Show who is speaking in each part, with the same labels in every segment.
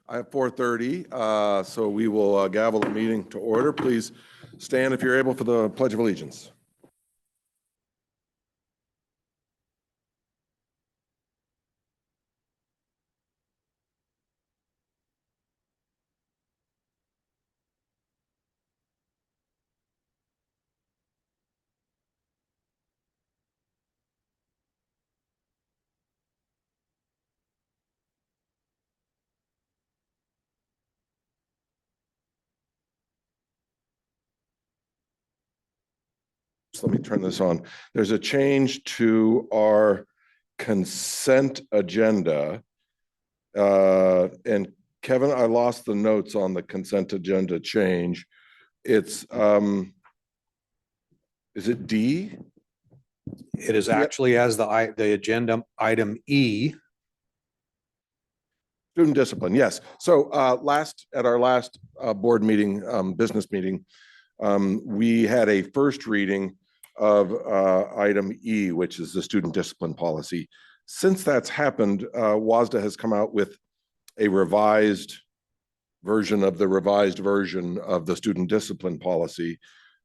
Speaker 1: I have 4:30, so we will gavel the meeting to order. Please stand if you're able for the Pledge of Allegiance. So let me turn this on. There's a change to our consent agenda. And Kevin, I lost the notes on the consent agenda change. It's, is it D?
Speaker 2: It is actually as the agenda item E.
Speaker 1: Student discipline, yes. So at our last board meeting, business meeting, we had a first reading of item E, which is the student discipline policy. Since that's happened, WASDA has come out with a revised version of the student discipline policy.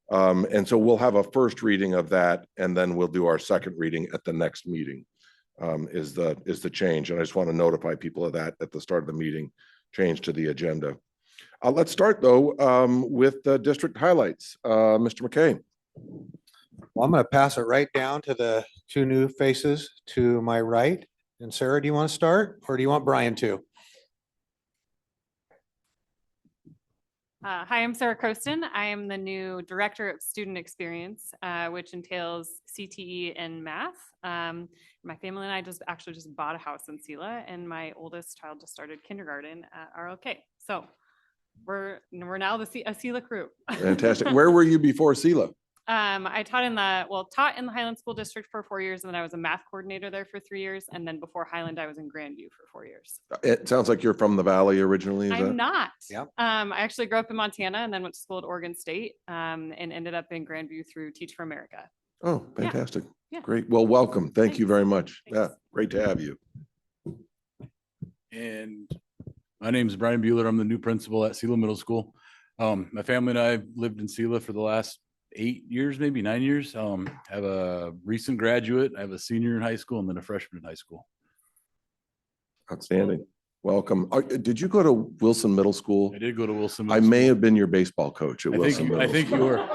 Speaker 1: And so we'll have a first reading of that, and then we'll do our second reading at the next meeting, is the change. And I just want to notify people of that at the start of the meeting, change to the agenda. Let's start, though, with the district highlights. Mr. McKay.
Speaker 2: Well, I'm going to pass it right down to the two new faces to my right. And Sarah, do you want to start, or do you want Brian to?
Speaker 3: Hi, I'm Sarah Croston. I am the new Director of Student Experience, which entails CTE and math. My family and I just bought a house in Selah, and my oldest child just started kindergarten at RLK. So we're now a Selah crew.
Speaker 1: Fantastic. Where were you before Selah?
Speaker 3: I taught in the Highland School District for 4 years, and then I was a math coordinator there for 3 years. And then before Highland, I was in Grandview for 4 years.
Speaker 1: It sounds like you're from the Valley originally.
Speaker 3: I'm not.
Speaker 2: Yeah.
Speaker 3: I actually grew up in Montana and then went to school at Oregon State, and ended up in Grandview through Teach for America.
Speaker 1: Oh, fantastic.
Speaker 3: Yeah.
Speaker 1: Great. Well, welcome. Thank you very much.
Speaker 3: Thanks.
Speaker 1: Yeah, great to have you.
Speaker 4: And my name is Brian Bueller. I'm the new principal at Selah Middle School. My family and I lived in Selah for the last 8 years, maybe 9 years. I have a recent graduate. I have a senior in high school and then a freshman in high school.
Speaker 1: Outstanding. Welcome. Did you go to Wilson Middle School?
Speaker 4: I did go to Wilson.
Speaker 1: I may have been your baseball coach at Wilson Middle
Speaker 4: I think
Speaker 1: School.
Speaker 4: you were.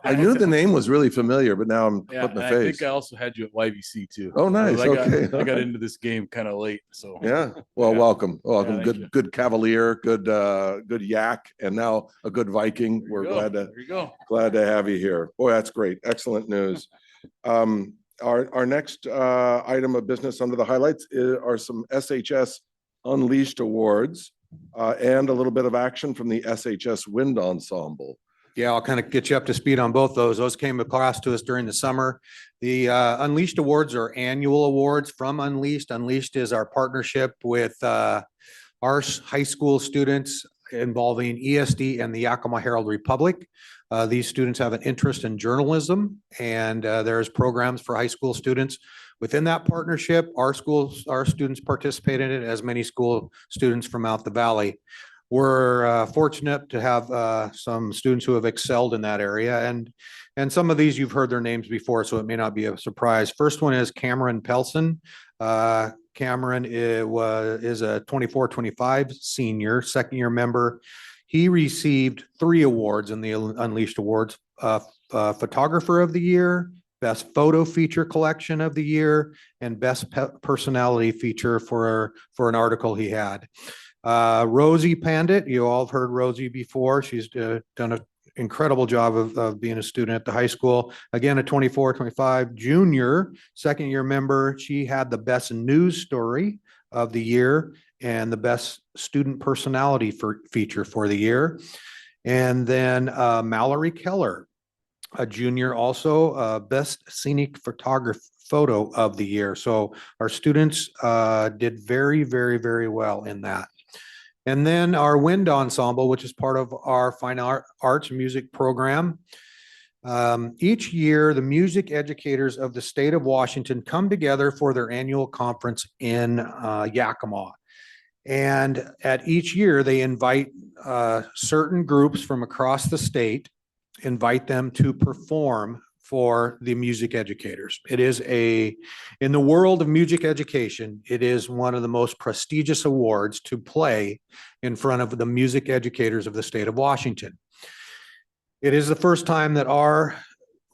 Speaker 1: I knew the name was really familiar, but now I'm
Speaker 4: Yeah,
Speaker 1: putting the
Speaker 4: I
Speaker 1: face.
Speaker 4: think I also had you at YVC too.
Speaker 1: Oh, nice. Okay.
Speaker 4: I got into this game kind of late, so
Speaker 1: Yeah. Well,
Speaker 4: Yeah.
Speaker 1: welcome. Welcome.
Speaker 4: Yeah,
Speaker 1: good,
Speaker 4: thank you.
Speaker 1: good Cavalier, good Yak, and now a good Viking.
Speaker 4: There
Speaker 1: We're
Speaker 4: you go. There you go.
Speaker 1: glad to have you here. Boy, that's great. Excellent news. Our next item of business under the highlights are some SHS Unleashed awards and a little bit of action from the SHS Wind Ensemble.
Speaker 2: Yeah, I'll kind of get you up to speed on both those. Those came across to us during the summer. The Unleashed Awards are annual awards from Unleashed. Unleashed is our partnership with our high school students involving ESD and the Yakima Herald Republic. These students have an interest in journalism, and there's programs for high school students. Within that partnership, our students participate in it, as many school students from out the valley. We're fortunate to have some students who have excelled in that area, and some of these you've heard their names before, so it may not be a surprise. First one is Cameron Pelson. Cameron is a 24-25 senior, second year member. He received 3 awards in the Unleashed Awards: Photographer of the Year, Best Photo Feature Collection of the Year, and Best Personality Feature for an article he had. Rosie Pandit, you all have heard Rosie before. She's done an incredible job of being a student at the high school. Again, a 24-25 junior, second year member. She had the Best News Story of the Year and the Best Student Personality Feature for the year. And then Mallory Keller, a junior, also Best Scenic Photo of the Year. So our students did very, very, very well in that. And then our Wind Ensemble, which is part of our Fine Arts Music program. Each year, the music educators of the state of Washington come together for their annual conference in Yakima. And at each year, they invite certain groups from across the state, invite them to perform for the music educators. It is in the world of music education, it is one of the most prestigious awards to play in front of the music educators of the state of Washington. It is the first time that our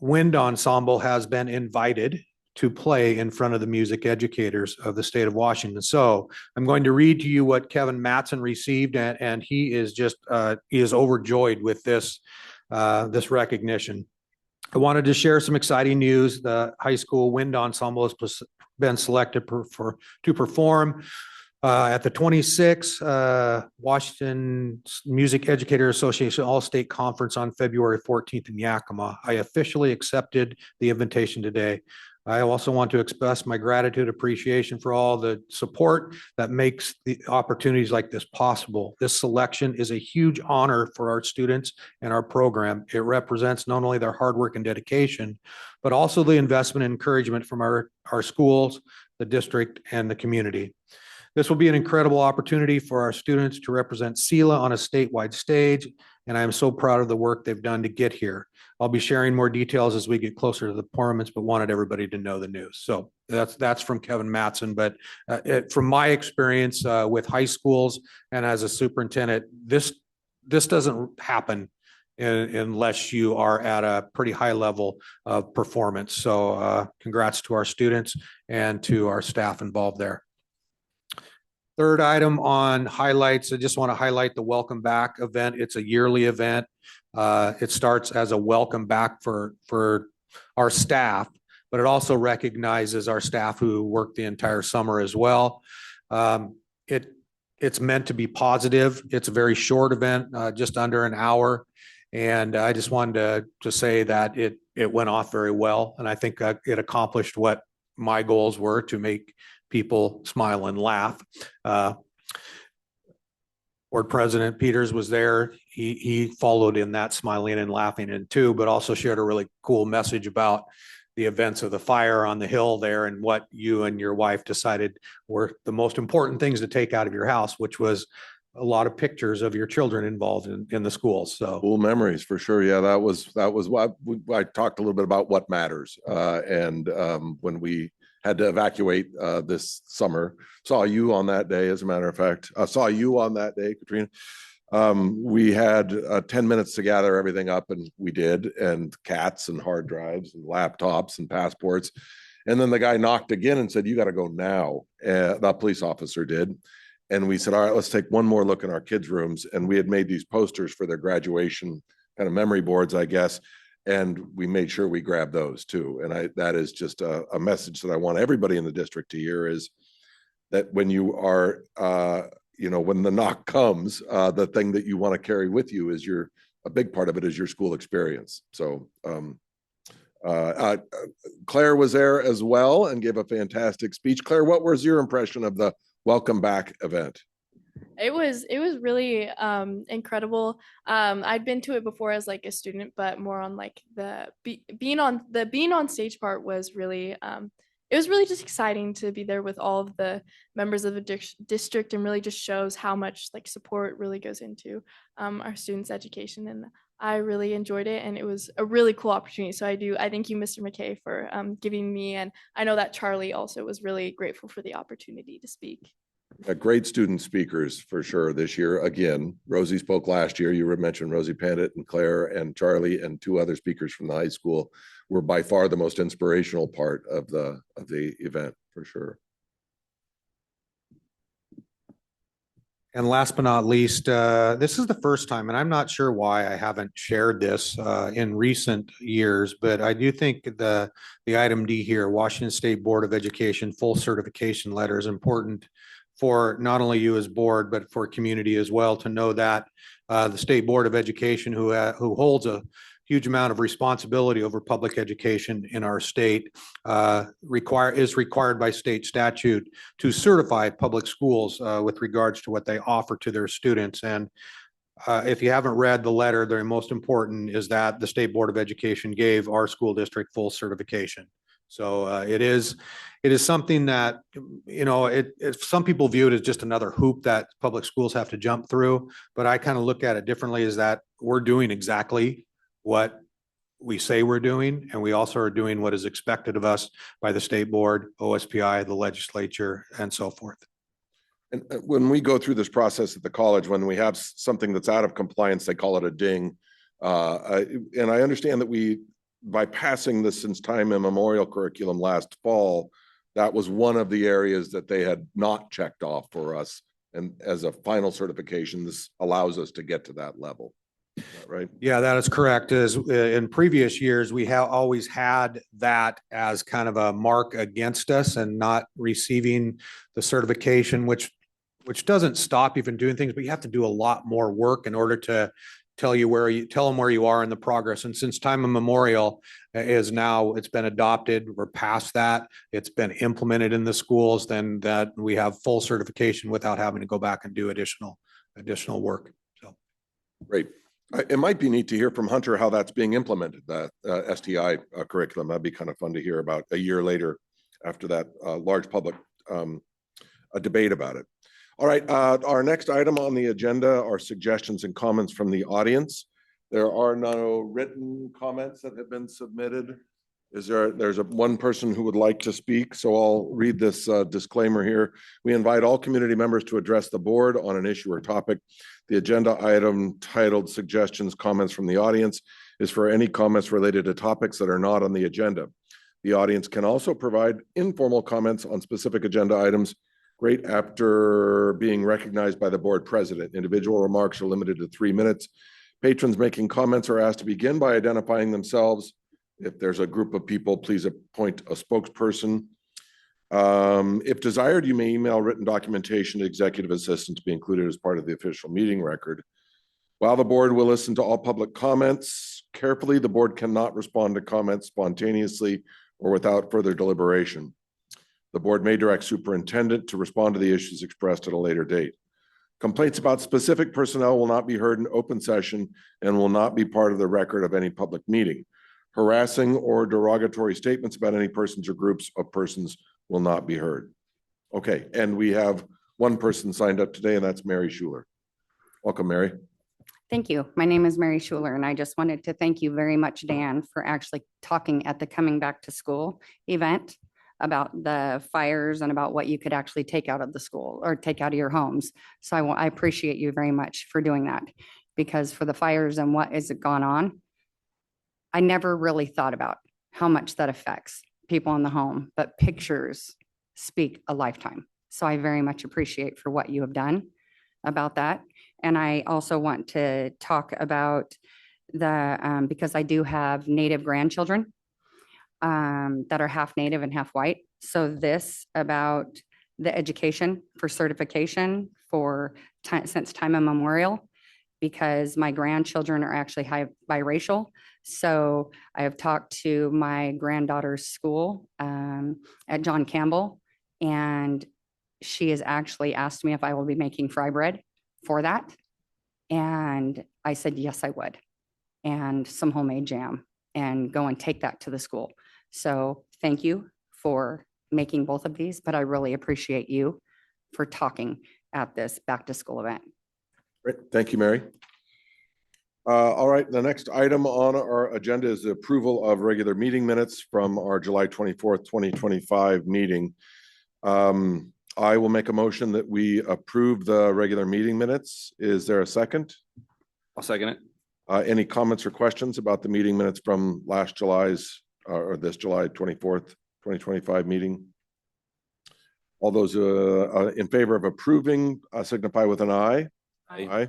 Speaker 2: wind ensemble has been invited to play in front of the music educators of the state of Washington. So I'm going to read to you what Kevin Matson received, and he is just he is overjoyed with this recognition. I wanted to share some exciting news. The high school wind ensemble has been selected to perform at the 26th Washington Music Educator Association All-State Conference on February 14th in Yakima. I officially accepted the invitation today. I also want to express my gratitude, appreciation for all the support that makes the opportunities like this possible. This selection is a huge honor for our students and our program. It represents not only their hard work and dedication, but also the investment and encouragement from our schools, the district, and the community. This will be an incredible opportunity for our students to represent Selah on a statewide stage, and I am so proud of the work they've done to get here. I'll be sharing more details as we get closer to the performance, but wanted everybody to know the news. So that's from Kevin Matson. But from my experience with high schools and as a superintendent, this doesn't happen unless you are at a pretty high level of performance. So congrats to our students and to our staff involved there. Third item on highlights, I just want to highlight the Welcome Back event. It's a yearly event. It starts as a welcome back for our staff, but it also recognizes our staff who work the entire summer as well. It's meant to be positive. It's a very short event, just under an hour. And I just wanted to say that it went off very well. And I think it accomplished what my goals were, to make people smile and laugh. Board President Peters was there. He followed in that smiling and laughing in too, but also shared a really cool message about the events of the fire on the hill there and what you and your wife decided were the most important things to take out of your house, which was a lot of pictures of your children involved in the schools. So
Speaker 1: cool memories for sure. Yeah, that was what I talked a little bit about what matters. And when we had to evacuate this summer, saw you on that day. As a matter of fact, I saw you on that day, Katrina. We had 10 minutes to gather everything up, and we did, and cats and hard drives and laptops and passports. And then the guy knocked again and said, "You got to go now." The police officer did. And we said, "All right, let's take one more look in our kids' rooms." And we had made these posters for their graduation kind of memory boards, I guess. And we made sure we grabbed those too. And that is just a message that I want everybody in the district to hear, is that when you are, when the knock comes, the thing that you want to carry with you is a big part of it is your school experience. So Claire was there as well and gave a fantastic speech. Claire, what was your impression of the Welcome Back event?
Speaker 5: It was really incredible. I'd been to it before as like a student, but more on like the being on stage part was really it was really just exciting to be there with all of the members of the district, and really just shows how much like support really goes into our students' education. And I really enjoyed it, and it was a really cool opportunity. So I thank you, Mr. McKay, for giving me, and I know that Charlie also was really grateful for the opportunity to speak.
Speaker 1: Great student speakers for sure this year. Again, Rosie spoke last year. You mentioned Rosie Pandit and Claire and Charlie, and two other speakers from the high school were by far the most inspirational part of the event for sure.
Speaker 2: And last but not least, this is the first time, and I'm not sure why I haven't shared this in recent years, but I do think the item D here, Washington State Board of Education full certification letter, is important for not only you as board, but for community as well, to know that the State Board of Education, who holds a huge amount of responsibility over public education in our state, is required by state statute to certify public schools with regards to what they offer to their students. And if you haven't read the letter, the most important is that the State Board of Education gave our school district full certification. So it is something that, some people view it as just another hoop that public schools have to jump through. But I kind of look at it differently, is that we're doing exactly what we say we're doing, and we also are doing what is expected of us by the state board, OSPI, the legislature, and so forth.
Speaker 1: And when we go through this process at the college, when we have something that's out of compliance, they call it a ding. And I understand that by passing the since time immemorial curriculum last fall, that was one of the areas that they had not checked off for us. And as a final certification, this allows us to get to that level. Is that right?
Speaker 2: Yeah, that is correct. As in previous years, we have always had that as kind of a mark against us and not receiving the certification, which doesn't stop you from doing things, but you have to do a lot more work in order to tell them where you are in the progress. And since time immemorial is now, it's been adopted, we're past that, it's been implemented in the schools, then that we have full certification without having to go back and do additional work. So
Speaker 1: great. It might be neat to hear from Hunter how that's being implemented, that STI curriculum. That'd be kind of fun to hear about a year later after that large public a debate about it. All right, our next item on the agenda are suggestions and comments from the audience. There are no written comments that have been submitted. There's one person who would like to speak, so I'll read this disclaimer here. We invite all community members to address the board on an issue or topic. The agenda item titled Suggestions, Comments from the Audience is for any comments related to topics that are not on the agenda. The audience can also provide informal comments on specific agenda items, great, after being recognized by the board president. Individual remarks are limited to 3 minutes. Patrons making comments are asked to begin by identifying themselves. If there's a group of people, please appoint a spokesperson. If desired, you may email written documentation to executive assistant to be included as part of the official meeting record. While the board will listen to all public comments carefully, the board cannot respond to comments spontaneously or without further deliberation. The board may direct superintendent to respond to the issues expressed at a later date. Complaints about specific personnel will not be heard in open session and will not be part of the record of any public meeting. Harassing or derogatory statements about any persons or groups of persons will not be heard. Okay, and we have one person signed up today, and that's Mary Schuler. Welcome, Mary.
Speaker 6: Thank you. My name is Mary Schuler, and I just wanted to thank you very much, Dan, for actually talking at the Coming Back to School event about the fires and about what you could actually take out of the school or take out of your homes. So I appreciate you very much for doing that, because for the fires and what has gone on, I never really thought about how much that affects people in the home, but pictures speak a lifetime. So I very much appreciate for what you have done about that. And I also want to talk about because I do have Native grandchildren that are half Native and half white. So this about the education for certification for since time immemorial, because my grandchildren are actually biracial. So I have talked to my granddaughter's school at John Campbell, and she has actually asked me if I will be making fry bread for that. And I said, yes, I would. And some homemade jam, and go and take that to the school. So thank you for making both of these, but I really appreciate you for talking at this back to school event.
Speaker 1: Great. Thank you, Mary. All right, the next item on our agenda is the approval of regular meeting minutes from our July 24th, 2025 meeting. I will make a motion that we approve the regular meeting minutes. Is there a second?
Speaker 7: I'll second it.
Speaker 1: Any comments or questions about the meeting minutes from last July's or this July 24th, 2025 meeting? All those in favor of approving signify with an aye. Aye.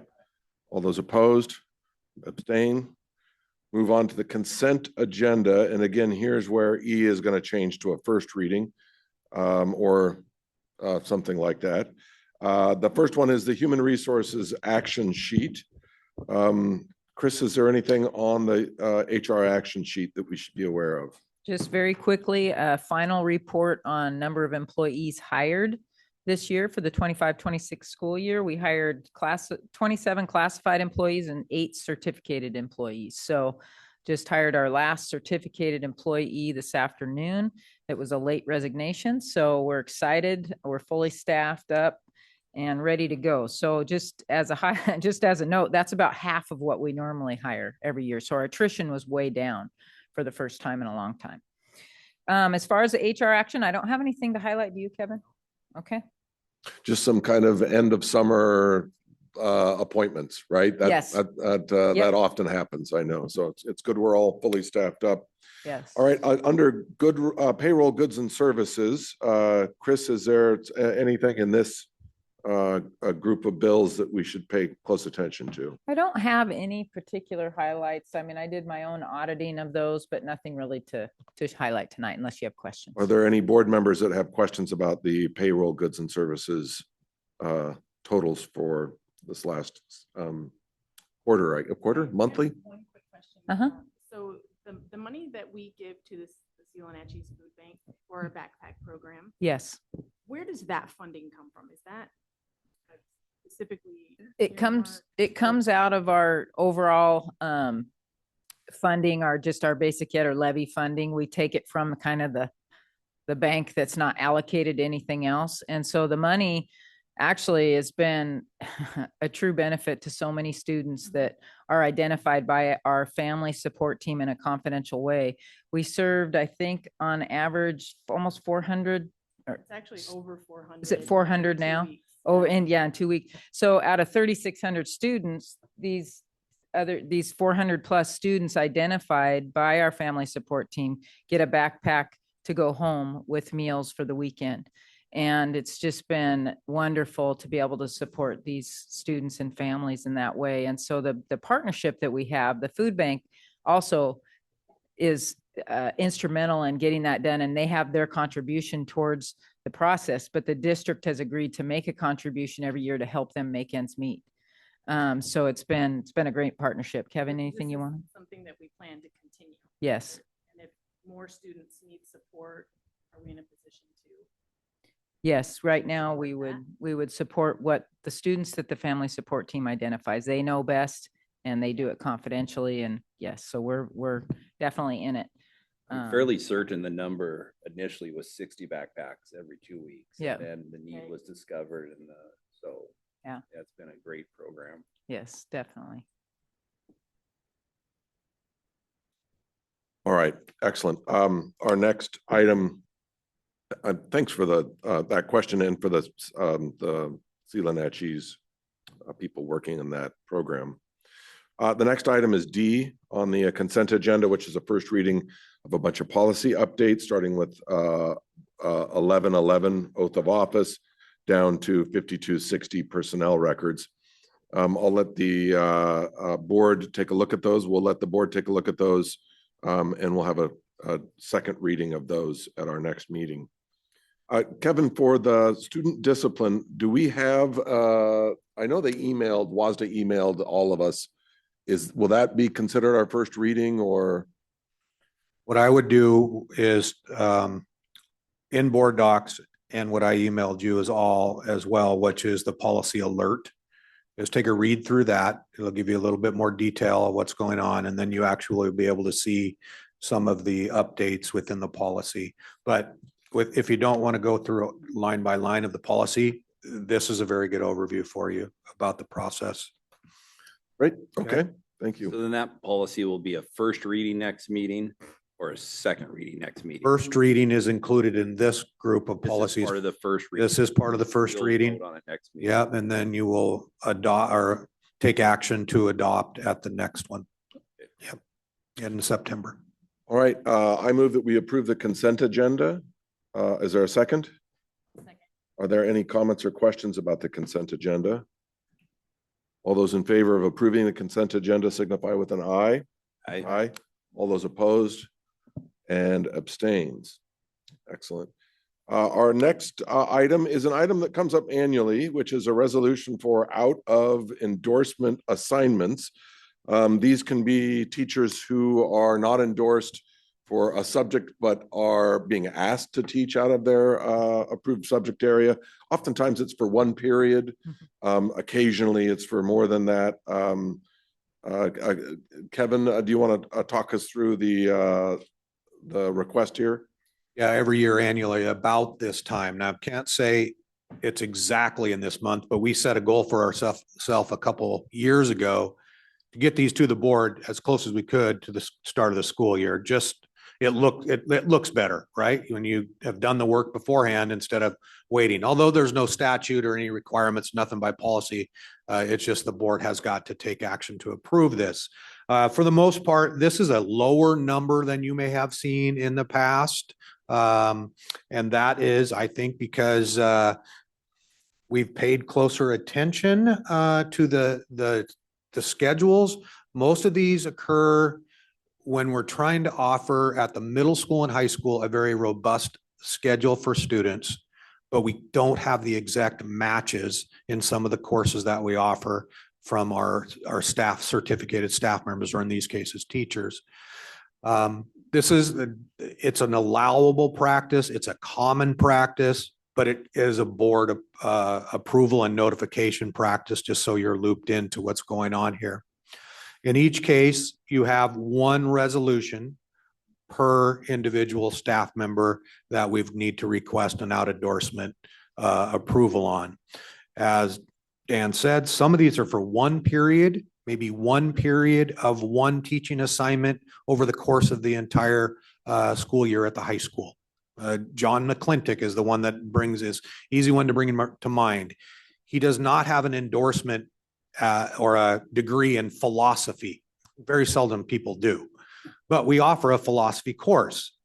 Speaker 1: All those opposed, abstain. Move on to the consent agenda. And again, here's where E is going to change to a first reading or something like that. The first one is the Human Resources Action Sheet. Chris, is there anything on the HR action sheet that we should be aware of?
Speaker 8: Just very quickly, a final report on number of employees hired this year for the 25-26 school year. We hired 27 classified employees and 8 certificated employees. So just hired our last certificated employee this afternoon. It was a late resignation, so we're excited. We're fully staffed up and ready to go. So just as a note, that's about half of what we normally hire every year. So our attrition was way down for the first time in a long time. As far as the HR action, I don't have anything to highlight. Do you, Kevin? Okay.
Speaker 1: Just some kind of end of summer appointments, right?
Speaker 8: Yes.
Speaker 1: That often happens, I know. So it's good we're all fully staffed up.
Speaker 8: Yes.
Speaker 1: All right, under good payroll, goods and services, Chris, is there anything in this a group of bills that we should pay close attention to?
Speaker 8: I don't have any particular highlights. I mean, I did my own auditing of those, but nothing really to highlight tonight unless you have questions.
Speaker 1: Are there any board members that have questions about the payroll, goods and services totals for this last quarter, monthly?
Speaker 7: One quick question.
Speaker 8: Uh-huh.
Speaker 7: So the money that we give to the Selah Food Bank for our backpack program,
Speaker 8: Yes.
Speaker 7: where does that funding come from? Is that specifically?
Speaker 8: It comes out of our overall funding, our basic ed or levy funding. We take it from kind of the bank that's not allocated to anything else. And so the money actually has been a true benefit to so many students that are identified by our family support team in a confidential way. We served, I think, on average, almost 400.
Speaker 7: It's actually over 400.
Speaker 8: Is it 400 now?
Speaker 7: Oh,
Speaker 8: In 2 weeks. So out of 3,600 students, these 400 plus students identified by our family support team get a backpack to go home with meals for the weekend. And it's just been wonderful to be able to support these students and families in that way. And so the partnership that we have, the food bank also is instrumental in getting that done. And they have their contribution towards the process, but the district has agreed to make a contribution every year to help them make ends meet. So it's been a great partnership. Kevin, anything you want?
Speaker 7: Something that we plan to continue.
Speaker 8: Yes.
Speaker 7: And if more students need support, are we in a position to?
Speaker 8: Yes, right now
Speaker 7: support
Speaker 8: we would support what the students that the family support team identifies. They know best and they do it confidentially. And yes, so we're definitely in it.
Speaker 9: I'm fairly certain the number initially was 60 backpacks every 2 weeks.
Speaker 8: Yeah.
Speaker 9: And then the need was discovered so
Speaker 8: Yeah.
Speaker 9: That's been a great program.
Speaker 8: Yes, definitely.
Speaker 1: All right, excellent. Our next item, thanks for that question and for the Selah people working in that program. The next item is D on the consent agenda, which is a first reading of a bunch of policy updates, starting with 1111 oath of office down to 5260 personnel records. I'll let the board take a look at those. We'll let the board take a look at those, and we'll have a second reading of those at our next meeting. Kevin, for the student discipline, do we have, I know WASDA emailed all of us. Will that be considered our first reading, or?
Speaker 2: What I would do is in board docs, and what I emailed you is all as well, which is the policy alert. Just take a read through that. It'll give you a little bit more detail of what's going on, and then you actually will be able to see some of the updates within the policy. But if you don't want to go through line by line of the policy, this is a very good overview for you about the process.
Speaker 1: Great, okay, thank you.
Speaker 9: So then that policy will be a first reading next meeting or a second reading next meeting?
Speaker 2: First reading is included in this group of
Speaker 9: This is
Speaker 2: policies.
Speaker 9: Part of the first reading.
Speaker 2: This is part of the first
Speaker 9: You'll
Speaker 2: reading.
Speaker 9: vote on it next meeting.
Speaker 2: Yeah, and then you will adopt or take action to adopt at the next one. Yep, in September.
Speaker 1: All right, I move that we approve the consent agenda. Is there a second?
Speaker 7: Second.
Speaker 1: Are there any comments or questions about the consent agenda? All those in favor of approving the consent agenda signify with an aye. Aye. All those opposed and abstains. Excellent. Our next item is an item that comes up annually, which is a resolution for out of endorsement assignments. These can be teachers who are not endorsed for a subject, but are being asked to teach out of their approved subject area. Oftentimes it's for one period. Occasionally it's for more than that. Kevin, do you want to talk us through the request here?
Speaker 2: Yeah, every year annually about this time. Now, I can't say it's exactly in this month, but we set a goal for ourselves a couple years ago to get these to the board as close as we could to the start of the school year. Just it looks better, right? When you have done the work beforehand instead of waiting. Although there's no statute or any requirements, nothing by policy. It's just the board has got to take action to approve this. For the most part, this is a lower number than you may have seen in the past. And that is, I think, because we've paid closer attention to the schedules. Most of these occur when we're trying to offer at the middle school and high school a very robust schedule for students, but we don't have the exact matches in some of the courses that we offer from our staff, certificated staff members, or in these cases, teachers. It's an allowable practice. It's a common practice, but it is a board approval and notification practice, just so you're looped into what's going on here. In each case, you have one resolution per individual staff member that we need to request an out endorsement approval on. As Dan said, some of these are for one period, maybe one period of one teaching assignment over the course of the entire school year at the high school. John McClintock is the one that is easy one to bring to mind. He does not have an endorsement or a degree in philosophy. Very seldom people do, but we offer a philosophy course.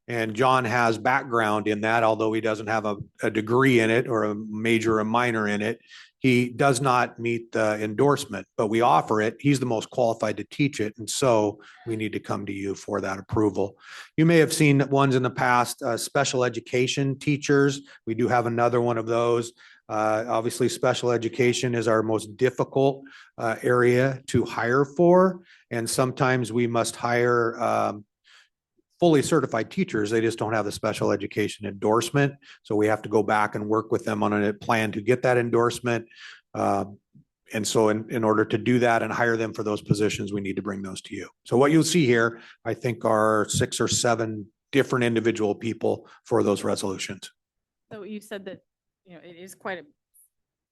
Speaker 2: And John has background in that, although he doesn't have a degree in it or a major or minor in it. He does not meet the endorsement, but we offer it. He's the most qualified to teach it. And so we need to come to you for that approval. You may have seen ones in the past, special education teachers. We do have another one of those. Obviously, special education is our most difficult area to hire for. And sometimes we must hire fully certified teachers. They just don't have the special education endorsement. So we have to go back and work with them on a plan to get that endorsement. And so in order to do that and hire them for those positions, we need to bring those to you. So what you'll see here, I think, are 6 or 7 different individual people for those resolutions.
Speaker 7: So you said that, it is quite a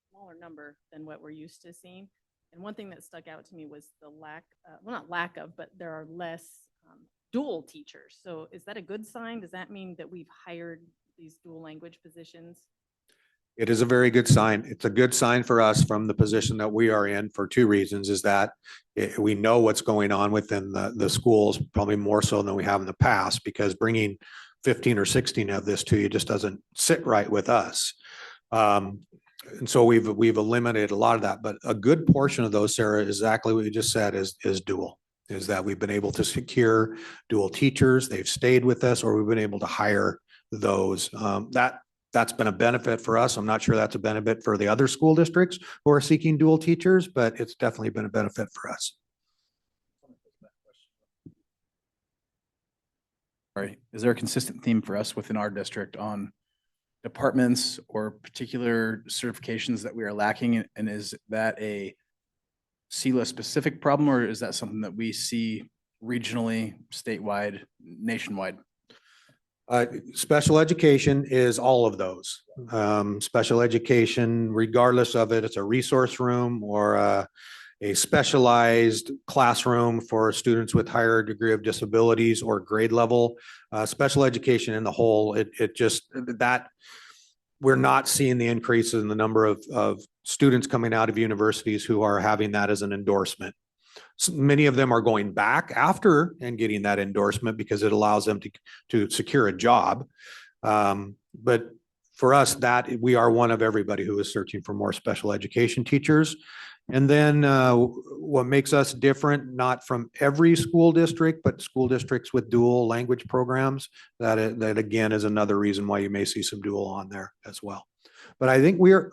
Speaker 7: smaller number than what we're used to seeing. And one thing that stuck out to me was the lack, well, not lack of, but there are less dual teachers. So is that a good sign? Does that mean that we've hired these dual language positions?
Speaker 2: It is a very good sign. It's a good sign for us from the position that we are in for 2 reasons, is that we know what's going on within the schools, probably more so than we have in the past, because bringing 15 or 16 of this to you just doesn't sit right with us. And so we've eliminated a lot of that, but a good portion of those, Sarah, exactly what you just said is dual. Is that we've been able to secure dual teachers, they've stayed with us, or we've been able to hire those. That's been a benefit for us. I'm not sure that's a benefit for the other school districts who are seeking dual teachers, but it's definitely been a benefit for us.
Speaker 10: Right. Is there a consistent theme for us within our district on departments or particular certifications that we are lacking? And is that a Selah specific problem, or is that something that we see regionally, statewide, nationwide?
Speaker 2: Special education is all of those. Special education, regardless of it, it's a resource room or a specialized classroom for students with higher degree of disabilities or grade level. Special education in the whole, it just, that we're not seeing the increase in the number of students coming out of universities who are having that as an endorsement. So many of them are going back after and getting that endorsement because it allows them to secure a job. But for us, that we are one of everybody who is searching for more special education teachers. And then what makes us different, not from every school district, but school districts with dual language programs, that again is another reason why you may see some dual on there as well. But I think we're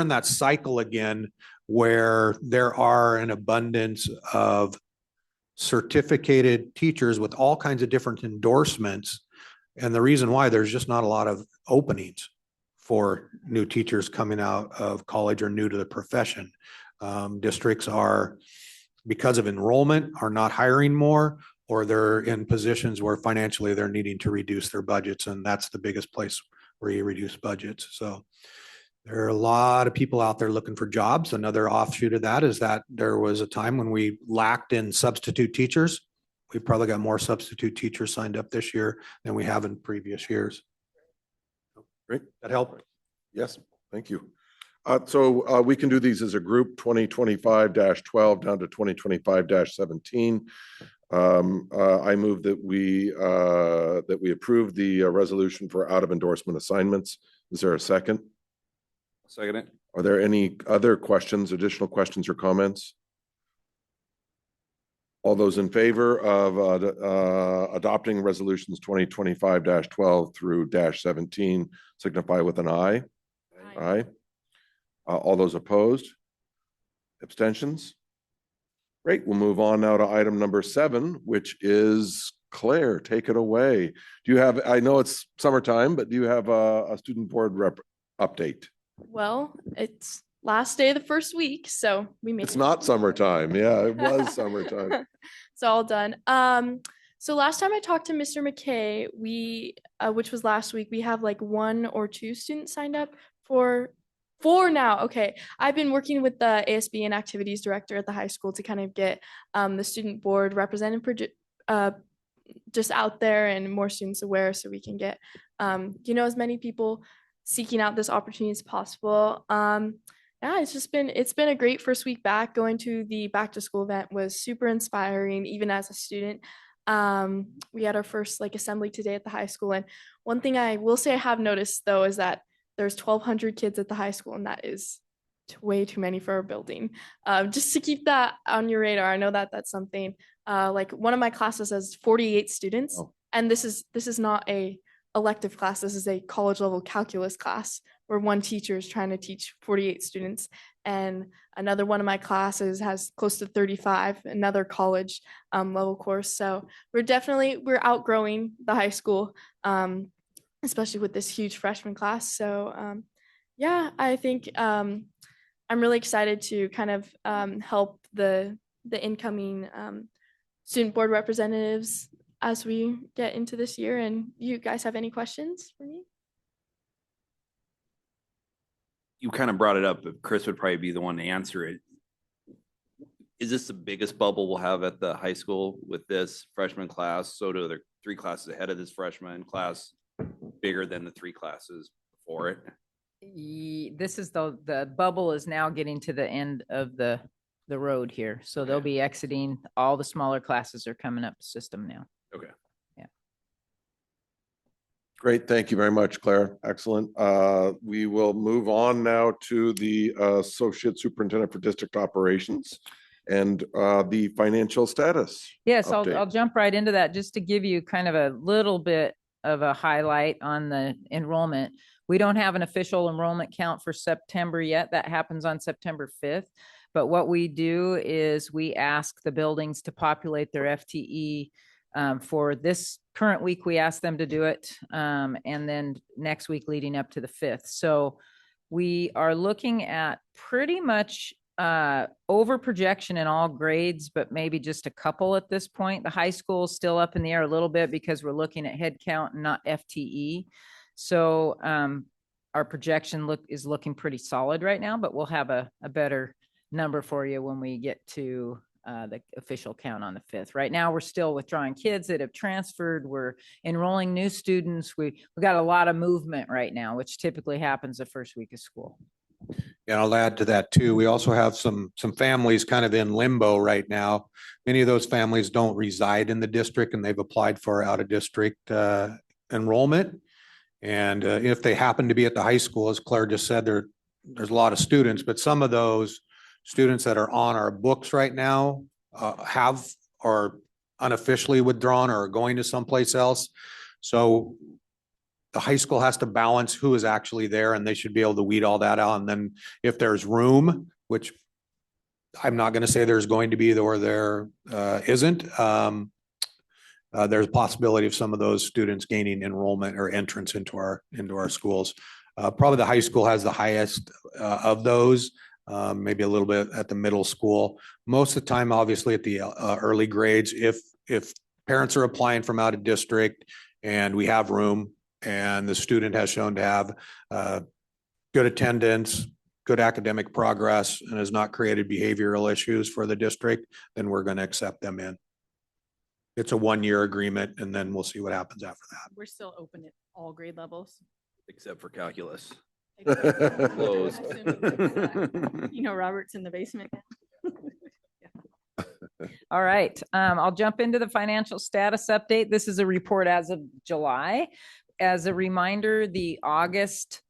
Speaker 2: in that cycle again where there are an abundance of certificated teachers with all kinds of different endorsements. And the reason why, there's just not a lot of openings for new teachers coming out of college or new to the profession. Districts are, because of enrollment, are not hiring more, or they're in positions where financially they're needing to reduce their budgets, and that's the biggest place where you reduce budgets. So there are a lot of people out there looking for jobs. Another offshoot of that is that there was a time when we lacked in substitute teachers. We've probably got more substitute teachers signed up this year than we have in previous years.
Speaker 1: Great.
Speaker 2: That help?
Speaker 1: Yes, thank you. So we can do these as a group, 2025-12 down to 2025-17. I move that we approve the resolution for out of endorsement assignments. Is there a second?
Speaker 9: Second it.
Speaker 1: Are there any other questions, additional questions or comments? All those in favor of adopting resolutions 2025-12 through -17 signify with an aye. Aye. All those opposed? Abstentions? Great. We'll move on now to item number 7, which is Claire. Take it away. Do you have, I know it's summertime, but do you have a student board rep update?
Speaker 5: Well, it's last day of the first week, so we made
Speaker 1: It's
Speaker 5: it.
Speaker 1: not summertime. Yeah, it was summertime.
Speaker 5: It's all done. So last time I talked to Mr. McKay, we, which was last week, we have like 1 or 2 students signed up for 4 now. Okay. I've been working with the ASB and activities director at the high school to kind of get the student board representative just out there and more students aware so we can get, as many people seeking out this opportunity as possible. Yeah, it's been a great first week back. Going to the back to school event was super inspiring, even as a student. We had our first like assembly today at the high school. And one thing I will say I have noticed though is that there's 1,200 kids at the high school, and that is way too many for our building. Just to keep that on your radar, I know that that's something. Like one of my classes has 48 students, and this is not a elective class. This is a college level calculus class where one teacher is trying to teach 48 students, and another one of my classes has close to 35, another college level course. So we're outgrowing the high school, especially with this huge freshman class. So yeah, I think I'm really excited to kind of help the incoming student board representatives as we get into this year. And you guys have any questions for me?
Speaker 9: You kind of brought it up, but Chris would probably be the one to answer it. Is this the biggest bubble we'll have at the high school with this freshman class? So do the 3 classes ahead of this freshman class bigger than the 3 classes before it?
Speaker 8: This is the bubble is now getting to the end of the road here. So they'll be exiting. All the smaller classes are coming up the system now.
Speaker 9: Okay.
Speaker 8: Yeah.
Speaker 1: Great. Thank you very much, Claire. Excellent. We will move on now to the Associate Superintendent for District Operations and the financial status.
Speaker 8: Yes,
Speaker 1: update.
Speaker 8: I'll jump right into that just to give you kind of a little bit of a highlight on the enrollment. We don't have an official enrollment count for September yet. That happens on September 5th. But what we do is we ask the buildings to populate their FTE. For this current week, we ask them to do it. And then next week leading up to the 5th. So we are looking at pretty much over projection in all grades, but maybe just a couple at this point. The high school is still up in the air a little bit because we're looking at head count and not FTE. So our projection is looking pretty solid right now, but we'll have a better number for you when we get to the official count on the 5th. Right now, we're still withdrawing kids that have transferred. We're enrolling new students. We got a lot of movement right now, which typically happens the first week of school.
Speaker 2: And I'll add to that too. We also have some families kind of in limbo right now. Many of those families don't reside in the district, and they've applied for out of district enrollment. And if they happen to be at the high school, as Claire just said, there's a lot of students, but some of those students that are on our books right now are unofficially withdrawn or are going to someplace else. So the high school has to balance who is actually there, and they should be able to weed all that out. And then if there's room, which I'm not going to say there's going to be or there isn't, there's a possibility of some of those students gaining enrollment or entrance into our schools. Probably the high school has the highest of those. maybe a little bit at the middle school. Most of the time, obviously at the early grades, if parents are applying from out of district and we have room and the student has shown to have good attendance, good academic progress, and has not created behavioral issues for the district, then we're going to accept them in. It's a 1-year agreement, and then we'll see what happens after that.
Speaker 7: We're still open at all grade levels.
Speaker 9: Except for calculus.
Speaker 7: Closed.
Speaker 9: Closed.
Speaker 7: You know, Robert's in the basement.
Speaker 8: All right, I'll jump into the financial status update. This is a report as of July. As a reminder, the August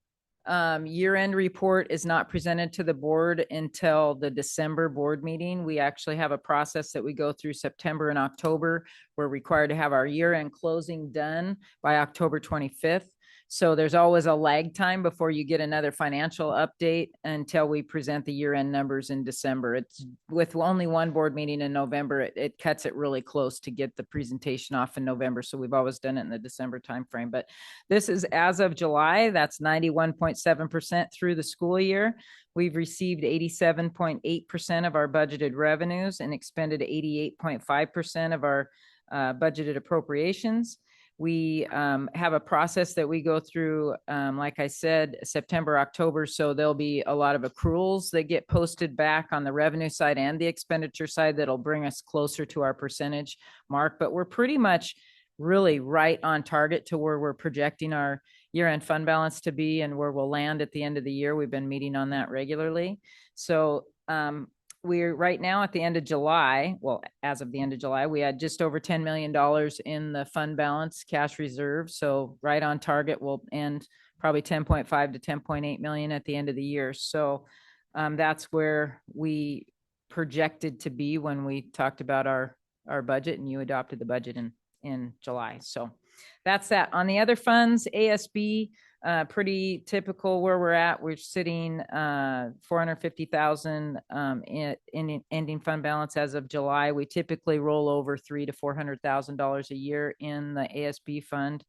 Speaker 8: year-end report is not presented to the board until the December board meeting. We actually have a process that we go through September and October. We're required to have our year-end closing done by October 25th. So there's always a lag time before you get another financial update until we present the year-end numbers in December. It's with only one board meeting in November, it cuts it really close to get the presentation off in November. So we've always done it in the December timeframe. But this is as of July, that's 91.7% through the school year. We've received 87.8% of our budgeted revenues and expended 88.5% of our budgeted appropriations. We have a process that we go through, like I said, September, October. So there'll be a lot of accruals that get posted back on the revenue side and the expenditure side that'll bring us closer to our percentage mark. But we're pretty much really right on target to where we're projecting our year-end fund balance to be and where we'll land at the end of the year. We've been meeting on that regularly. So we're right now at the end of July. Well, as of the end of July, we had just over $10 million in the fund balance cash reserve. So right on target, we'll end probably 10.5 to 10.8 million at the end of the year. So that's where we projected to be when we talked about our budget and you adopted the budget in July. So that's that. On the other funds, ASB, pretty typical where we're at. We're sitting 450,000 in ending fund balance as of July. We typically roll over $300,000 to $400,000 a year in the ASB fund.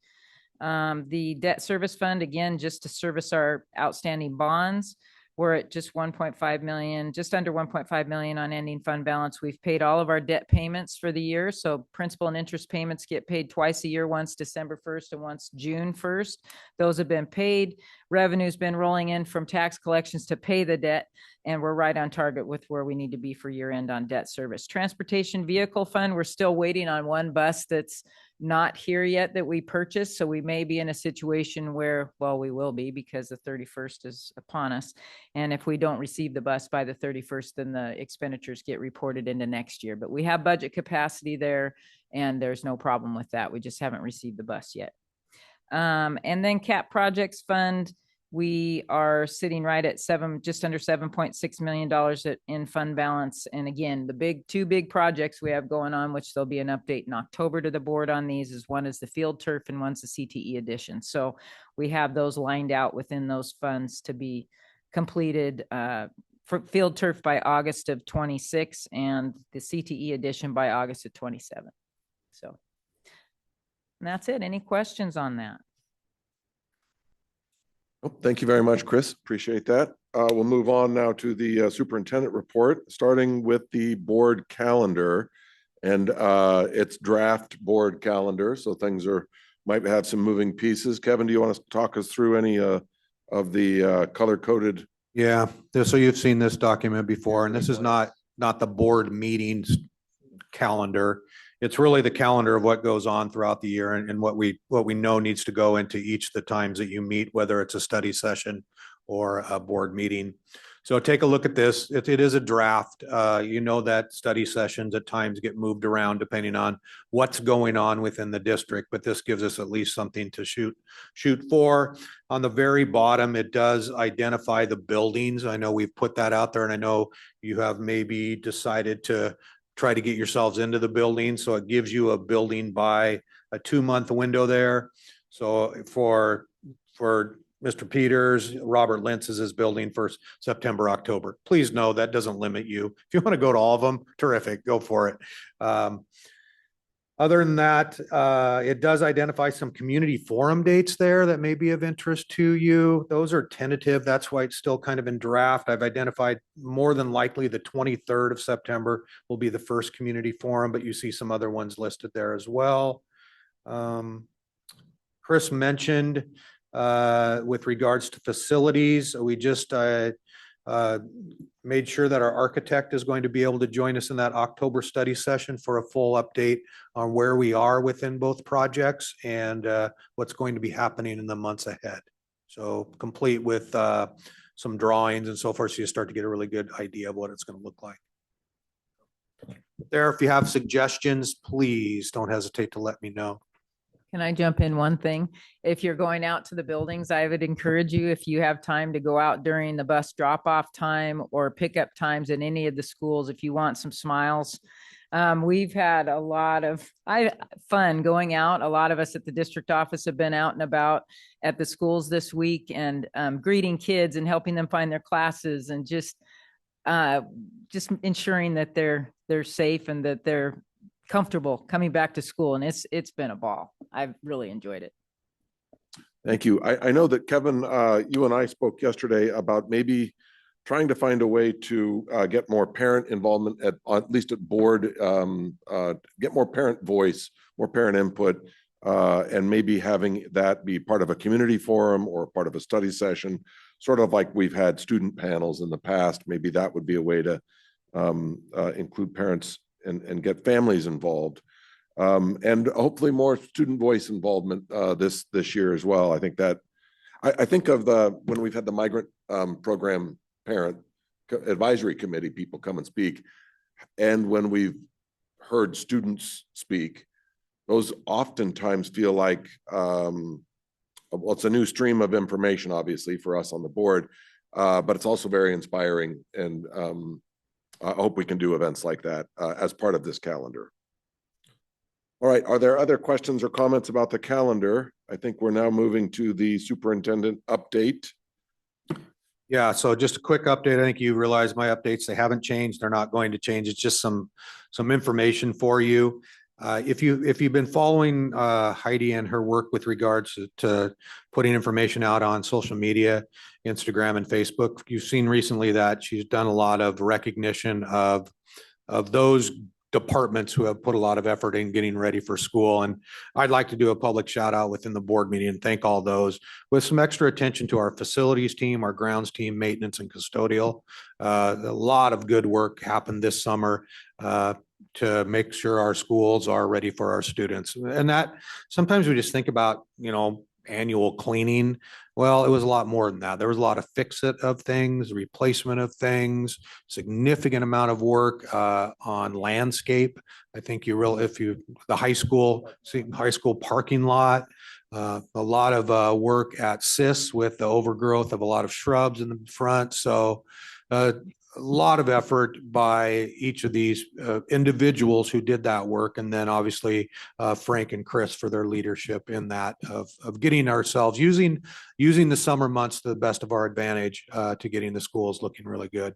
Speaker 8: The debt service fund, again, just to service our outstanding bonds, we're at just 1.5 million, just under 1.5 million on ending fund balance. We've paid all of our debt payments for the year. So principal and interest payments get paid twice a year, once December 1st and once June 1st. Those have been paid. Revenue's been rolling in from tax collections to pay the debt. And we're right on target with where we need to be for year end on debt service. Transportation vehicle fund, we're still waiting on one bus that's not here yet that we purchased. So we may be in a situation where, well, we will be because the 31st is upon us. And if we don't receive the bus by the 31st, then the expenditures get reported into next year. But we have budget capacity there and there's no problem with that. We just haven't received the bus yet. And then cap projects fund, we are sitting right at just under $7.6 million in fund balance. And again, the two big projects we have going on, which there'll be an update in October to the board on these, is one is the field turf and one's the CTE edition. So we have those lined out within those funds to be completed for field turf by August of 26 and the CTE edition by August of 27. So and that's it. Any questions on that?
Speaker 1: Thank you very much, Chris. Appreciate that. We'll move on now to the superintendent report, starting with the board calendar. And it's draft board calendar, so things might have some moving pieces. Kevin, do you want to talk us through any of the color-coded?
Speaker 2: Yeah, so you've seen this document before, and this is not the board meetings calendar. It's really the calendar of what goes on throughout the year and what we know needs to go into each of the times that you meet, whether it's a study session or a board meeting. So take a look at this. It is a draft. You know that study sessions at times get moved around depending on what's going on within the district, but this gives us at least something to shoot for. On the very bottom, it does identify the buildings. I know we've put that out there, and I know you have maybe decided to try to get yourselves into the building. So it gives you a building by a 2-month window there. So for Mr. Peters, Robert Lentz is his building for September, October. Please know that doesn't limit you. If you want to go to all of them, terrific, go for it. Other than that, it does identify some community forum dates there that may be of interest to you. Those are tentative. That's why it's still kind of in draft. I've identified more than likely the 23rd of September will be the first community forum, but you see some other ones listed there as well. Chris mentioned with regards to facilities, we just made sure that our architect is going to be able to join us in that October study session for a full update on where we are within both projects and what's going to be happening in the months ahead. So complete with some drawings and so forth, so you start to get a really good idea of what it's going to look like. There, if you have suggestions, please don't hesitate to let me know.
Speaker 8: Can I jump in one thing? If you're going out to the buildings, I would encourage you, if you have time, to go out during the bus drop-off time or pickup times in any of the schools if you want some smiles. We've had a lot of fun going out. A lot of us at the district office have been out and about at the schools this week and greeting kids and helping them find their classes and just ensuring that they're safe and that they're comfortable coming back to school. And it's been a ball. I've really enjoyed it.
Speaker 1: Thank you. I know that Kevin, you and I spoke yesterday about maybe trying to find a way to get more parent involvement at least at board, get more parent voice, more parent input, and maybe having that be part of a community forum or part of a study session, sort of like we've had student panels in the past. Maybe that would be a way to include parents and get families involved. And hopefully more student voice involvement this year as well. I think that I think of when we've had the migrant program parent advisory committee people come and speak, and when we've heard students speak, those oftentimes feel like well, it's a new stream of information, obviously, for us on the board, but it's also very inspiring. And I hope we can do events like that as part of this calendar. All right, are there other questions or comments about the calendar? I think we're now moving to the superintendent update.
Speaker 2: Yeah, so just a quick update. I think you realize my updates, they haven't changed. They're not going to change. It's just some information for you. If you've been following Heidi and her work with regards to putting information out on social media, Instagram and Facebook, you've seen recently that she's done a lot of recognition of those departments who have put a lot of effort in getting ready for school. And I'd like to do a public shout out within the board meeting and thank all those with some extra attention to our facilities team, our grounds team, maintenance and custodial. A lot of good work happened this summer to make sure our schools are ready for our students. And that sometimes we just think about, annual cleaning. Well, it was a lot more than that. There was a lot of fix-it of things, replacement of things, significant amount of work on landscape. I think the high school parking lot, a lot of work at SIS with the overgrowth of a lot of shrubs in the front. So a lot of effort by each of these individuals who did that work. And then obviously Frank and Chris for their leadership in that of getting ourselves using the summer months to the best of our advantage to getting the schools looking really good.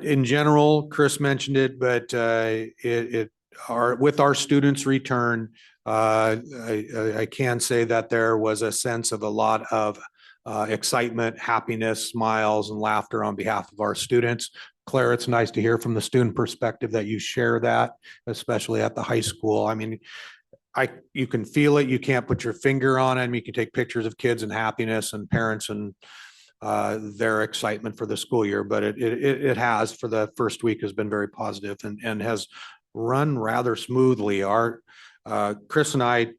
Speaker 2: In general, Chris mentioned it, but with our students' return, I can say that there was a sense of a lot of excitement, happiness, smiles, and laughter on behalf of our students. Claire, it's nice to hear from the student perspective that you share that, especially at the high school. I mean, you can feel it. You can't put your finger on it. I mean, you can take pictures of kids and happiness and parents and their excitement for the school year, but it has for the first week has been very positive and has run rather smoothly. Chris and I,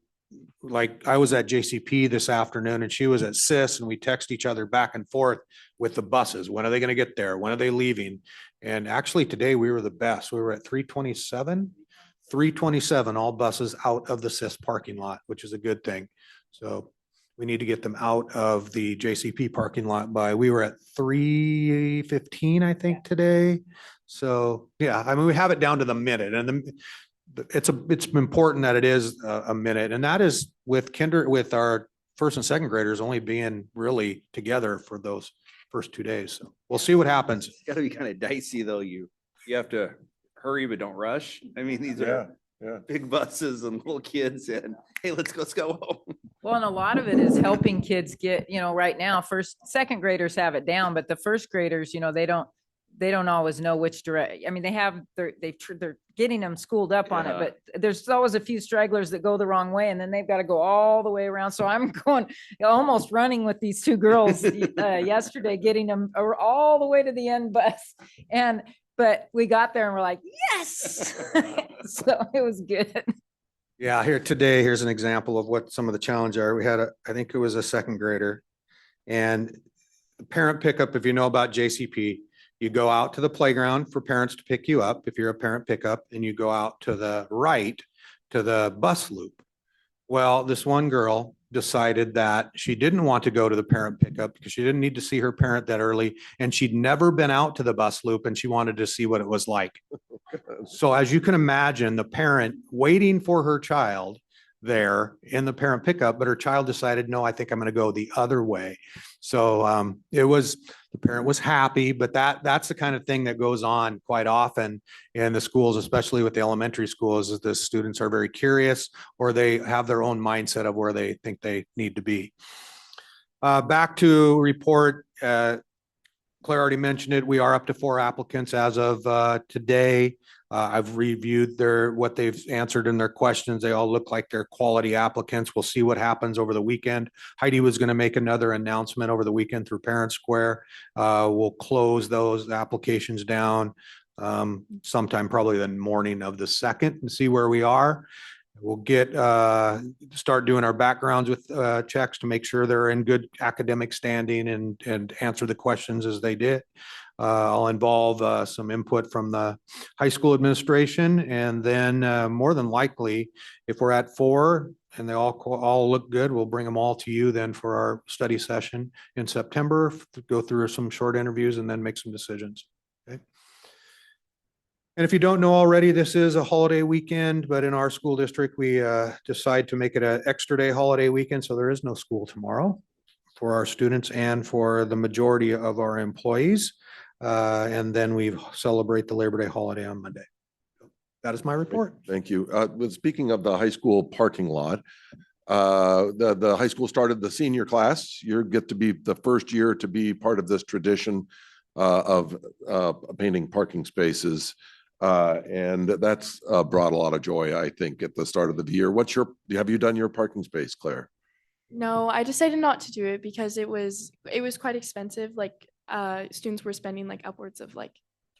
Speaker 2: like I was at JCP this afternoon and she was at SIS and we text each other back and forth with the buses. When are they going to get there? When are they leaving? And actually today we were the best. We were at 327, all buses out of the SIS parking lot, which is a good thing. So we need to get them out of the JCP parking lot we were at 3:15, I think today. So yeah, I mean, we have it down to the minute and it's important that it is a minute, and that is with our first and second graders only being really together for those first 2 days. So we'll see what happens.
Speaker 9: It's got to be kind of dicey though. You have to hurry, but don't rush. I mean, these are
Speaker 1: Yeah.
Speaker 9: big buses and little kids and, hey, let's go home.
Speaker 8: Well, and a lot of it is helping kids get, right now, second graders have it down, but the first graders, they don't always know which direct. I mean, they're getting them schooled up on it,
Speaker 9: Yeah.
Speaker 8: but there's always a few stragglers that go the wrong way, and then they've got to go all the way around. So I'm going almost running with these two girls yesterday, getting them all the way to the end bus, but we got there and we're like, yes. So it was good.
Speaker 2: Yeah, here's an example of what some of the challenges are. We had I think it was a second grader. And parent pickup, if you know about JCP, you go out to the playground for parents to pick you up if you're a parent pickup, and you go out to the right to the bus loop. Well, this one girl decided that she didn't want to go to the parent pickup because she didn't need to see her parent that early, and she'd never been out to the bus loop, and she wanted to see what it was like. So as you can imagine, the parent waiting for her child there in the parent pickup, but her child decided, no, I think I'm going to go the other way. So the parent was happy, but that's the kind of thing that goes on quite often in the schools, especially with the elementary schools, is the students are very curious, or they have their own mindset of where they think they need to be. Back to report, Claire already mentioned it. We are up to 4 applicants as of today. I've reviewed what they've answered in their questions. They all look like they're quality applicants. We'll see what happens over the weekend. Heidi was going to make another announcement over the weekend through Parent Square. We'll close those applications down sometime probably the morning of the 2nd and see where we are. We'll start doing our backgrounds with checks to make sure they're in good academic standing and answer the questions as they did. I'll involve some input from the high school administration, and then more than likely, if we're at 4 and they all look good, we'll bring them all to you then for our study session in September, to go through some short interviews and then make some decisions. Okay. And if you don't know already, this is a holiday weekend, but in our school district, we decide to make it an extra day holiday weekend. So there is no school tomorrow for our students and for the majority of our employees. And then we celebrate the Labor Day holiday on Monday. That is my report.
Speaker 1: Thank you. Speaking of the high school parking lot, the high school started the senior class. You get to be the first year to be part of this tradition of painting parking spaces. And that's brought a lot of joy, I think, at the start of the year. Have you done your parking space, Claire?
Speaker 5: No, I decided not to do it because it was quite expensive. Like students were spending like upwards of like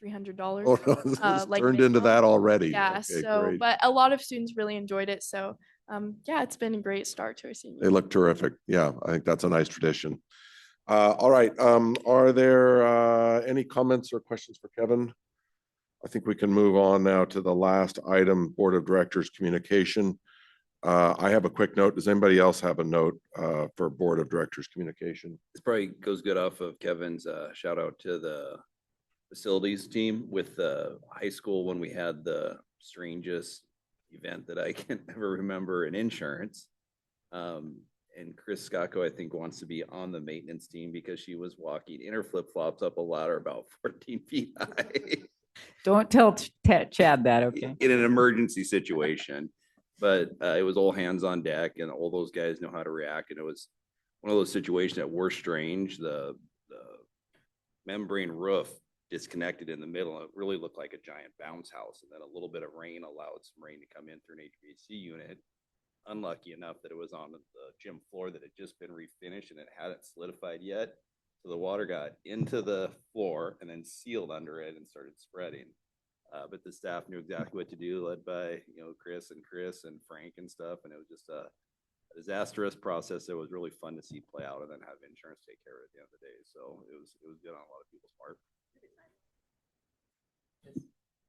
Speaker 5: $300.
Speaker 1: Oh, no, it's
Speaker 5: like
Speaker 1: turned into that already.
Speaker 5: Yeah.
Speaker 1: Okay,
Speaker 5: So,
Speaker 1: great.
Speaker 5: but a lot of students really enjoyed it. So, yeah, it's been a great start to our senior
Speaker 1: They
Speaker 5: year.
Speaker 1: look terrific. Yeah, I think that's a nice tradition. All right. Are there any comments or questions for Kevin? I think we can move on now to the last item, Board of Directors communication. I have a quick note. Does anybody else have a note for Board of Directors communication?
Speaker 9: This probably goes good off of Kevin's shout out to the facilities team with the high school when we had the strangest event that I can ever remember in insurance. And Chris Scacco, I think, wants to be on the maintenance team because she was walking in her flip-flops up a ladder about 14 feet high.
Speaker 8: Don't tell Chad that, okay?
Speaker 9: In an emergency situation. But it was all hands on deck and all those guys know how to react. And it was one of those situations that were strange. The membrane roof disconnected in the middle. It really looked like a giant bounce house. And then a little bit of rain allowed some rain to come in through an HVAC unit. Unlucky enough that it was on the gym floor that had just been refinished and it hadn't solidified yet. So the water got into the floor and then sealed under it and started spreading. But the staff knew exactly what to do, led by Chris and Frank and stuff. And it was just a disastrous process. It was really fun to see play out and then have insurance take care of it at the end of the day. So it was good on a lot of people's part.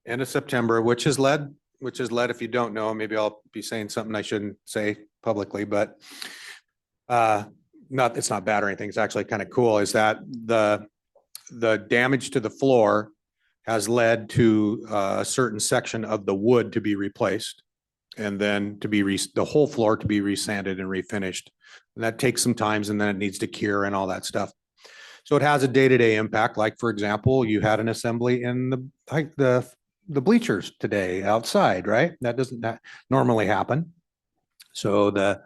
Speaker 2: End of September, which is led, if you don't know, maybe I'll be saying something I shouldn't say publicly, but it's not bad or anything. It's actually kind of cool, is that the damage to the floor has led to a certain section of the wood to be replaced, and then to be the whole floor to be resanded and refinished. And that takes some time, and then it needs to cure and all that stuff. So it has a day-to-day impact. Like, for example, you had an assembly in the the bleachers today outside, right? That doesn't normally happen. So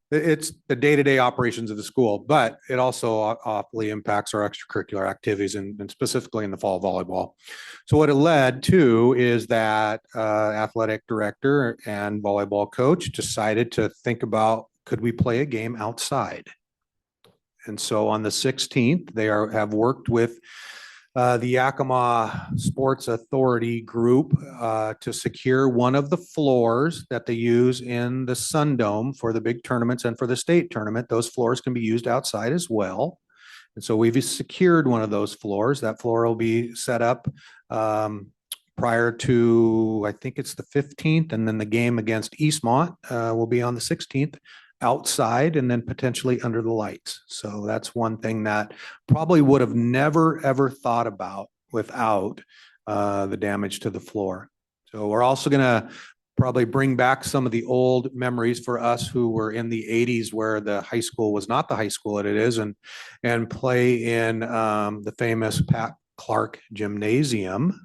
Speaker 2: it's the day-to-day operations of the school, but it also awfully impacts our extracurricular activities and specifically in the fall volleyball. So what it led to is that athletic director and volleyball coach decided to think about, could we play a game outside? And so on the 16th, they have worked with the Yakima Sports Authority group to secure one of the floors that they use in the Sun Dome for the big tournaments and for the state tournament. Those floors can be used outside as well. And so we've secured one of those floors. That floor will be set up prior to, I think it's the 15th, and then the game against Eastmont will be on the 16th, outside and then potentially under the lights. So that's one thing that probably would have never, ever thought about without the damage to the floor. So we're also going to probably bring back some of the old memories for us who were in the 80s where the high school was not the high school that it is, and play in the famous Pat Clark Gymnasium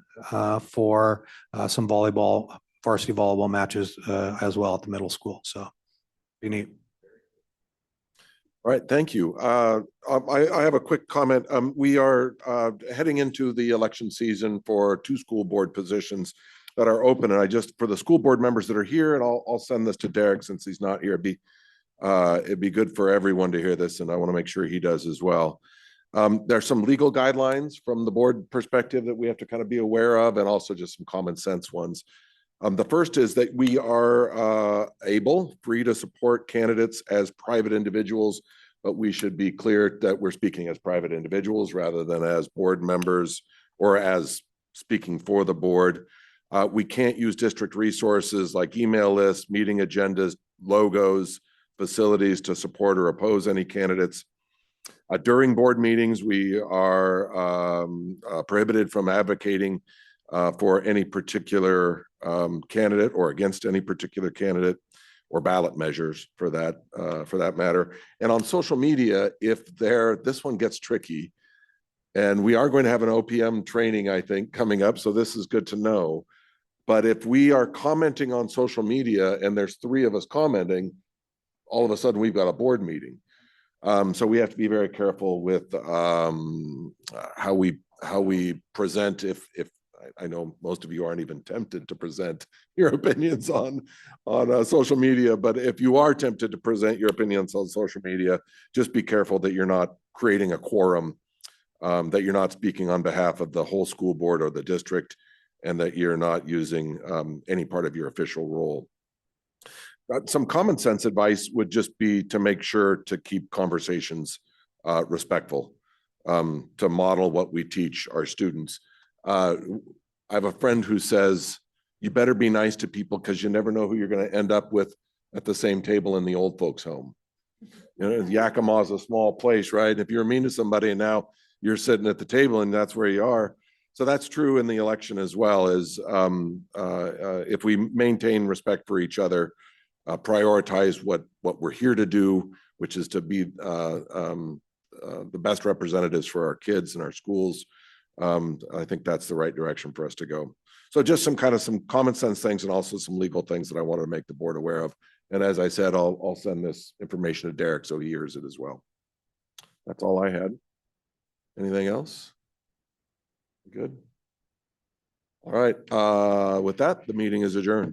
Speaker 2: for some volleyball, varsity volleyball matches as well at the middle school. So be neat.
Speaker 1: All right, thank you. I have a quick comment. We are heading into the election season for 2 school board positions that are open. And for the school board members that are here, and I'll send this to Derek since he's not here. It'd be good for everyone to hear this, and I want to make sure he does as well. There's some legal guidelines from the board perspective that we have to kind of be aware of, and also just some common sense ones. The first is that we are free to support candidates as private individuals, but we should be clear that we're speaking as private individuals rather than as board members or as speaking for the board. We can't use district resources like email lists, meeting agendas, logos, facilities to support or oppose any candidates. During board meetings, we are prohibited from advocating for any particular candidate or against any particular candidate, or ballot measures for that matter. And on social media, this one gets tricky, and we are going to have an OPM training, I think, coming up. So this is good to know. But if we are commenting on social media and there's 3 of us commenting, all of a sudden we've got a board meeting. So we have to be very careful with how we present. If I know most of you aren't even tempted to present your opinions on social media, but if you are tempted to present your opinions on social media, just be careful that you're not creating a quorum, that you're not speaking on behalf of the whole school board or the district, and that you're not using any part of your official role. Some common sense advice would just be to make sure to keep conversations respectful, to model what we teach our students. I have a friend who says, you better be nice to people because you never know who you're going to end up with at the same table in the old folks' home. You know, Yakima is a small place, right? If you're mean to somebody and now you're sitting at the table and that's where you are. So that's true in the election as well, as if we maintain respect for each other, prioritize what we're here to do, which is to be the best representatives for our kids and our schools. I think that's the right direction for us to go. So just some common sense things and also some legal things that I wanted to make the board aware of. And as I said, I'll send this information to Derek so he hears it as well. That's all I had. Anything else? Good. All right. With that, the meeting is adjourned.